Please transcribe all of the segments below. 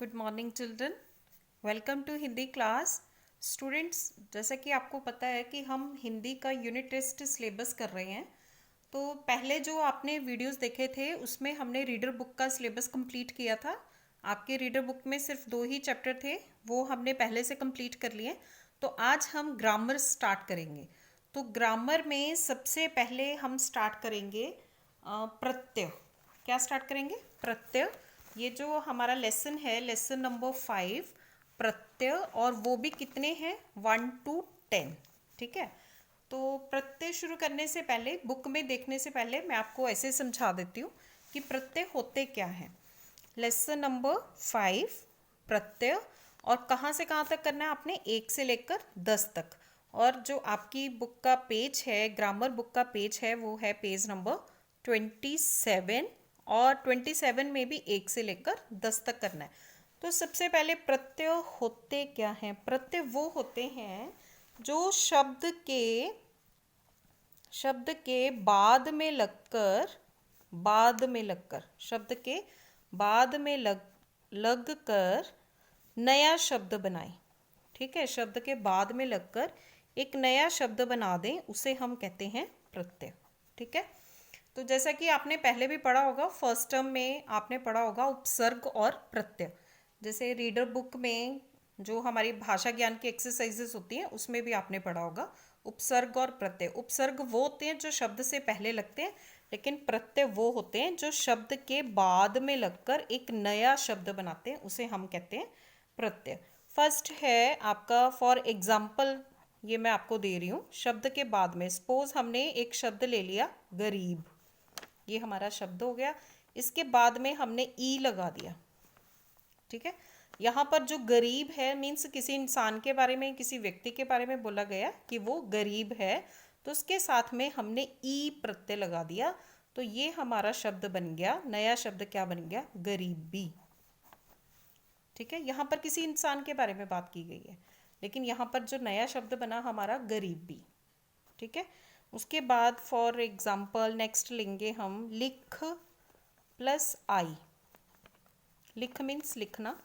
Good morning children. Welcome to Hindi class. Students, जैसा कि आपको पता है कि हम हिंदी का यूनिट टेस्ट सिलेबस कर रहे हैं। तो पहले जो आपने वीडियोस देखे थे उसमें हमने रीडर बुक का सिलेबस कंप्लीट किया था। आपके रीडर बुक में सिर्फ 2 ही चैप्टर थे, वो हमने पहले से कंप्लीट कर लिए। तो आज हम ग्रामर स्टार्ट करेंगे। तो ग्रामर में सबसे पहले हम स्टार्ट करेंगे प्रत्यय। क्या स्टार्ट करेंगे? प्रत्यय। ये जो हमारा लेसन है, लेसन नंबर 5, प्रत्यय, और वो भी कितने हैं? 1 to 10। ठीक है। तो प्रत्यय शुरू करने से पहले, बुक में देखने से पहले मैं आपको ऐसे समझा देती हूँ कि प्रत्यय होते क्या हैं। लेसन नंबर 5, प्रत्यय। और कहाँ से कहाँ तक करना है आपने? 1 से लेकर 10 तक। और जो आपकी बुक का पेज है, ग्रामर बुक का पेज है, वो है पेज नंबर 27। और 27 में भी 1 से लेकर 10 तक करना है। तो सबसे पहले प्रत्यय होते क्या हैं? प्रत्यय वो होते हैं जो शब्द के बाद में लगकर शब्द के बाद में लग कर नया शब्द बनाए। ठीक है, शब्द के बाद में लगकर एक नया शब्द बना दें, उसे हम कहते हैं प्रत्यय। ठीक है। तो जैसा कि आपने पहले भी पढ़ा होगा, फर्स्ट टर्म में आपने पढ़ा होगा उपसर्ग और प्रत्यय। जैसे रीडर बुक में जो हमारी भाषा ज्ञान की एक्सरसाइजेस होती हैं उसमें भी आपने पढ़ा होगा उपसर्ग और प्रत्यय। उपसर्ग वो होते हैं जो शब्द से पहले लगते हैं, लेकिन प्रत्यय वो होते हैं जो शब्द के बाद में लगकर एक नया शब्द बनाते हैं, उसे हम कहते हैं प्रत्यय। फर्स्ट है आपका फॉर एग्जाम्पल, ये मैं आपको दे रही हूँ। शब्द के बाद में, सपोज हमने एक शब्द ले लिया गरीब, ये हमारा शब्द हो गया। इसके बाद में हमने ई लगा दिया। ठीक है। यहाँ पर जो गरीब है मीन्स किसी इंसान के बारे में, किसी व्यक्ति के बारे में बोला गया कि वो गरीब है, तो उसके साथ में हमने ई प्रत्यय लगा दिया। तो ये हमारा शब्द बन गया, नया शब्द क्या बन गया? गरीबी। ठीक है। यहाँ पर किसी इंसान के बारे में बात की गई है, लेकिन यहाँ पर जो नया शब्द बना हमारा गरीबी। ठीक है। उसके बाद फॉर एग्जाम्पल नेक्स्ट लेंगे हम लिख प्लस आई। लिख मीन्स लिखना,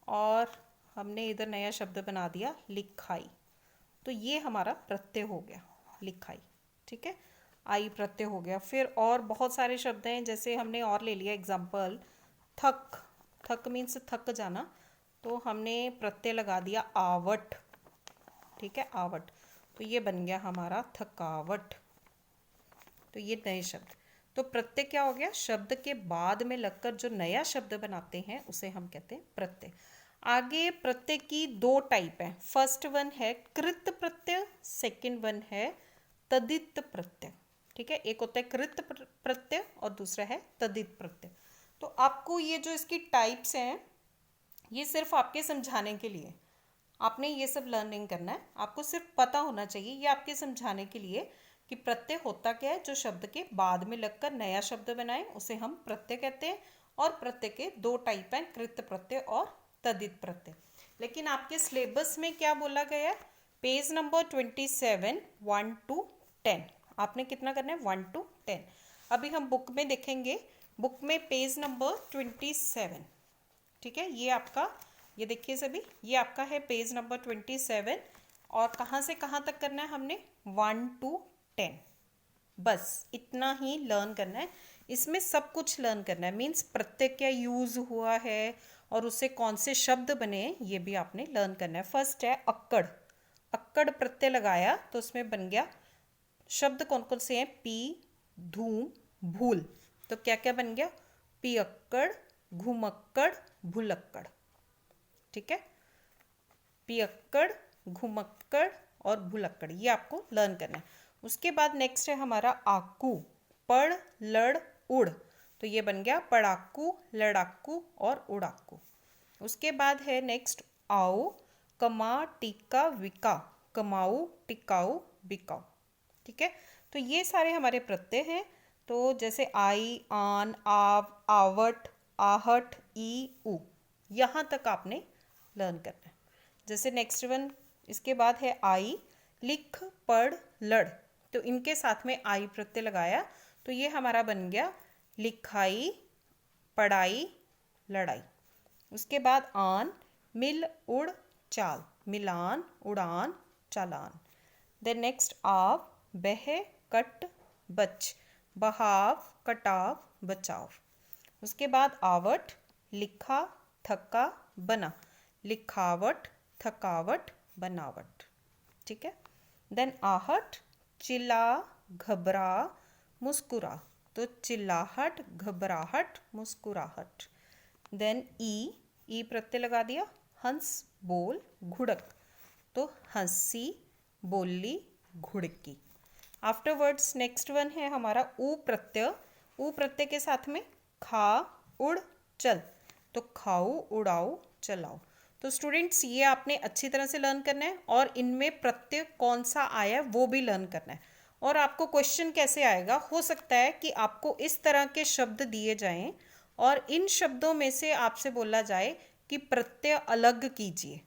और हमने इधर नया शब्द बना दिया लिखाई। तो ये हमारा प्रत्यय हो गया लिखाई। ठीक है। आई प्रत्यय हो गया। फिर और बहुत सारे शब्द हैं, जैसे हमने और ले लिया एग्जाम्पल थक। थक मीन्स थक जाना, तो हमने प्रत्यय लगा दिया आवट। ठीक है, आवट। तो ये बन गया हमारा थकावट। तो ये नए शब्द। तो प्रत्यय क्या हो गया? शब्द के बाद में लगकर जो नया शब्द बनाते हैं उसे हम कहते हैं प्रत्यय। आगे प्रत्यय की 2 टाइप है। फर्स्ट वन है कृत प्रत्यय, सेकंड वन है तदित प्रत्यय। ठीक है। एक होता है कृत प्रत्यय और दूसरा है तदित प्रत्यय। तो आपको ये जो इसकी टाइप्स हैं, ये सिर्फ आपके समझाने के लिए, आपने ये सब लर्निंग करना है, आपको सिर्फ पता होना चाहिए। ये आपके समझाने के लिए कि प्रत्यय होता क्या है। जो शब्द के बाद में लगकर नया शब्द बनाए उसे हम प्रत्यय कहते हैं। और प्रत्यय के 2 टाइप हैं, कृत प्रत्यय और तदित प्रत्यय। लेकिन आपके सिलेबस में क्या बोला गया है? Page number 27, 1 to 10। आपने कितना करना है? 1 to 10। अभी हम बुक में देखेंगे, बुक में पेज नंबर 27। ठीक है। ये आपका, ये देखिए सभी, ये आपका है पेज नंबर 27। और कहाँ से कहाँ तक करना है हमने? 1 to 10। बस इतना ही लर्न करना है। इसमें सब कुछ लर्न करना है, मीन्स प्रत्यय क्या यूज हुआ है और उससे कौन से शब्द बने, ये भी आपने लर्न करना है। फर्स्ट है अक्कड़। अक्कड़ प्रत्यय लगाया तो उसमें बन गया शब्द कौन कौन से हैं? पी, धूम, भूल। तो क्या क्या बन गया? पियक्कड़, घुमक्कड़, भुलक्कड़। ठीक है। पियक्कड़, घुमक्कड़ और भुलक्कड़, ये आपको लर्न करना है। उसके बाद नेक्स्ट है हमारा आकू। पढ़, लड़, उड़। तो ये बन गया पढ़ाकू, लड़ाकू और उड़ाकू। उसके बाद है नेक्स्ट आओ, कमा, टिका, विका। कमाऊ, टिकाऊ, बिकाऊ। ठीक है। तो ये सारे हमारे प्रत्यय हैं। तो जैसे आई, आन, आव, आवट, आहट, ई, उ, यहाँ तक आपने लर्न करना है। जैसे नेक्स्ट वन, इसके बाद है आई, लिख, पढ़, लड़। तो इनके साथ में आई प्रत्यय लगाया तो ये हमारा बन गया लिखाई, पढ़ाई, लड़ाई। उसके बाद आन, मिल उड़ चाल, मिलान उड़ान चालान। देन नेक्स्ट आव, बह कट बच, बहाव कटाव बचाव। उसके बाद आवट, लिखा थका बना, लिखावट थकावट बनावट। ठीक है। देन आहट, चिल्ला घबरा मुस्कुरा, तो चिल्लाहट घबराहट मुस्कुराहट। देन ई प्रत्यय लगा दिया, हंस बोल घुड़क, तो हंसी बोली घुड़की। आफ्टरवर्ड्स नेक्स्ट वन है हमारा ऊ प्रत्यय। ऊ प्रत्यय के साथ में खा उड़ चल, तो खाऊ उड़ाऊ चलाओ। तो स्टूडेंट्स ये आपने अच्छी तरह से लर्न करना है और इनमें प्रत्यय कौन सा आया है वो भी लर्न करना है। और आपको क्वेश्चन कैसे आएगा, हो सकता है कि आपको इस तरह के शब्द दिए जाएं और इन शब्दों में से आपसे बोला जाए कि प्रत्यय अलग कीजिए।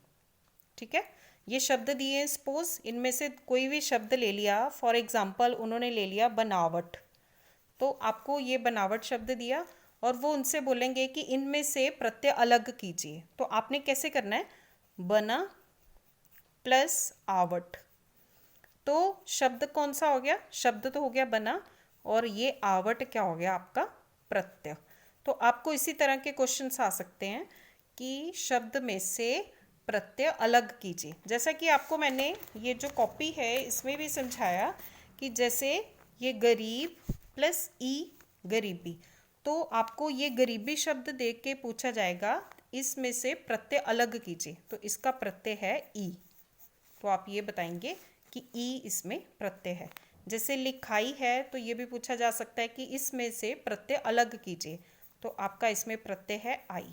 ठीक है, ये शब्द दिए हैं, सपोज इनमें से कोई भी शब्द ले लिया, फॉर एग्जाम्पल उन्होंने ले लिया बनावट, तो आपको ये बनावट शब्द दिया और वो उनसे बोलेंगे कि इनमें से प्रत्यय अलग कीजिए। तो आपने कैसे करना है, बना प्लस आवट, तो शब्द कौन सा हो गया, शब्द तो हो गया बना और ये आवट क्या हो गया आपका प्रत्यय। तो आपको इसी तरह के क्वेश्चंस आ सकते हैं कि शब्द में से प्रत्यय अलग कीजिए। जैसा कि आपको मैंने ये जो कॉपी है इसमें भी समझाया कि जैसे ये गरीब प्लस ई गरीबी, तो आपको ये गरीबी शब्द देख के पूछा जाएगा इसमें से प्रत्यय अलग कीजिए, तो इसका प्रत्यय है ई, तो आप ये बताएंगे कि ई इसमें प्रत्यय है। जैसे लिखाई है तो ये भी पूछा जा सकता है कि इसमें से प्रत्यय अलग कीजिए, तो आपका इसमें प्रत्यय है आई।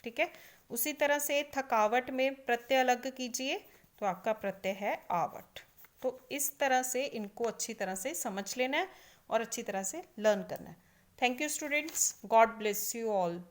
ठीक है, उसी तरह से थकावट में प्रत्यय अलग कीजिए, तो आपका प्रत्यय है आवट। तो इस तरह से इनको अच्छी तरह से समझ लेना है और अच्छी तरह से लर्न करना है। Thank you students, God bless you all.